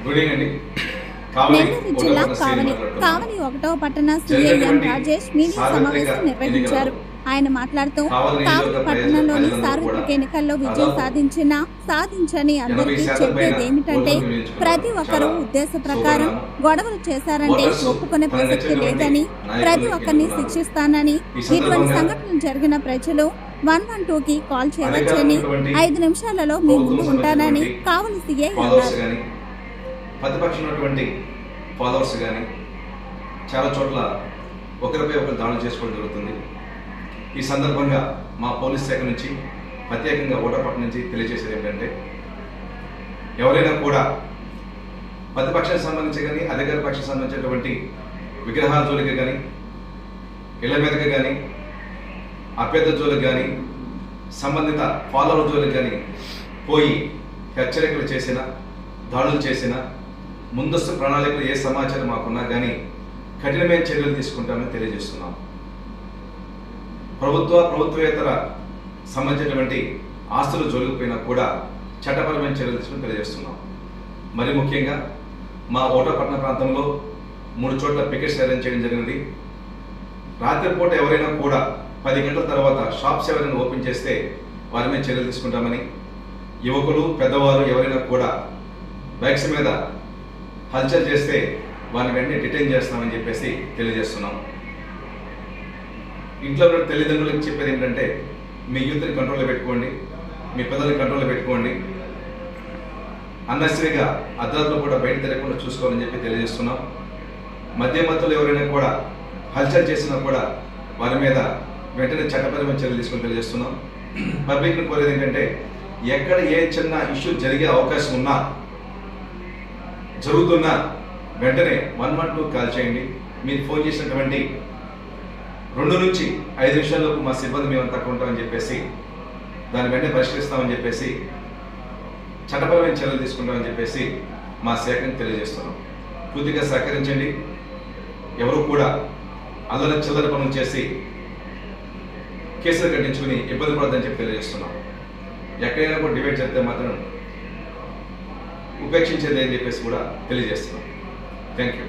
నెల్లూరు జిల్లా కావలి 1వ పట్టణ సిఐఎం రాజేష్ మీడియా సమావేశం నిర్వహించారు. ఆయన మాట్లాడుతూ కావలి పట్టణంలోని సార్వత్రిక ఎన్నికల్లో విజయం సాధించని అందరికీ చెప్పేది ఏమిటంటే ప్రతి ఒక్కరూ ఉద్దేశ ప్రకారం గొడవలు చేశారంటే ఒప్పుకునే ప్రసక్తి లేదని, ప్రతి ఒక్కరిని శిక్షిస్తానని, ఇటువంటి సంఘటనలు జరిగిన ప్రజలు 112కి కాల్ చేయవచ్చని, 5 నిమిషాలలో మీ ముందు ఉంటానని కావలి సిఐ అన్నారు. ప్రతిపక్షమైనటువంటి ఫాలోవర్స్ కానీ చాలా చోట్ల ఒకరిపై ఒకరు దాడులు చేసుకోవడం జరుగుతుంది. ఈ సందర్భంగా మా పోలీస్ శాఖ నుంచి ప్రత్యేకంగా ఓటర్ పట్ల నుంచి తెలియజేసేది ఏంటంటే, ఎవరైనా కూడా ప్రతిపక్షానికి సంబంధించి కానీ అధికార పక్షానికి సంబంధించినటువంటి విగ్రహాల జోలికి కానీ, ఇళ్ల మీదకి కానీ, అభ్యర్థి జోలికి కానీ, సంబంధిత ఫాలోవర్ జోలికి కానీ పోయి హెచ్చరికలు చేసిన, దాడులు చేసిన, ముందస్తు ప్రణాళికలు ఏ సమాచారం మాకున్నా కానీ కఠినమైన చర్యలు తీసుకుంటామని తెలియజేస్తున్నాం. ప్రభుత్వేతర సంబంధించినటువంటి ఆస్తులు జోలికిపోయినా కూడా చట్టపరమైన చర్యలు తీసుకుని తెలియజేస్తున్నాం. మరి ముఖ్యంగా మా ఓటపట్న ప్రాంతంలో 3 చోట్ల పికెట్స్ అరేంజ్ చేయడం జరిగింది. రాత్రిపూట ఎవరైనా కూడా 10 గంటల తర్వాత షాప్స్ ఎవరైనా ఓపెన్ చేస్తే వారి మీద చర్యలు తీసుకుంటామని, యువకులు పెద్దవారు ఎవరైనా కూడా బైక్స్ మీద హల్చల్ చేస్తే వారిని వెంటనే డిటైన్ చేస్తామని చెప్పేసి తెలియజేస్తున్నాం. ఇంట్లో ఉన్న తల్లిదండ్రులకు చెప్పేది ఏంటంటే, మీ యూత్ని కంట్రోల్లో పెట్టుకోండి, మీ పిల్లల్ని కంట్రోల్లో పెట్టుకోండి, అన్నెసరీగా అర్ధరాత్రులు కూడా బయట తిరగకుండా చూసుకోవాలని చెప్పి తెలియజేస్తున్నాం. మధ్యలో ఎవరైనా కూడా హల్చల్ చేసినా కూడా వారి మీద వెంటనే చట్టపరమైన చర్యలు తీసుకొని తెలియజేస్తున్నాం. పబ్లిక్ని కోరేది ఏంటంటే, ఎక్కడ ఏ చిన్న ఇష్యూ జరిగే అవకాశం ఉన్నా, జరుగుతున్నా వెంటనే 112 కాల్ చేయండి. మీరు ఫోన్ చేసినటువంటి 2 నుంచి 5 నిమిషాల్లోపు మా సిబ్బంది మేము తక్కువ ఉంటామని చెప్పేసి దాన్ని వెంటనే పరిష్కరిస్తామని చెప్పేసి చట్టపరమైన చర్యలు తీసుకుంటామని చెప్పేసి మా శాఖను తెలియజేస్తున్నాం. పూర్తిగా సహకరించండి. ఎవరు కూడా అల్లరి చిల్లర పనులు చేసి కేసులు కట్టించుకుని ఇబ్బంది పడద్దని చెప్పి తెలియజేస్తున్నాం. ఎక్కడైనా కూడా డిబేట్ చేస్తే మాత్రం ఉపేక్షించేది అని చెప్పేసి కూడా తెలియజేస్తున్నాం. Thank you.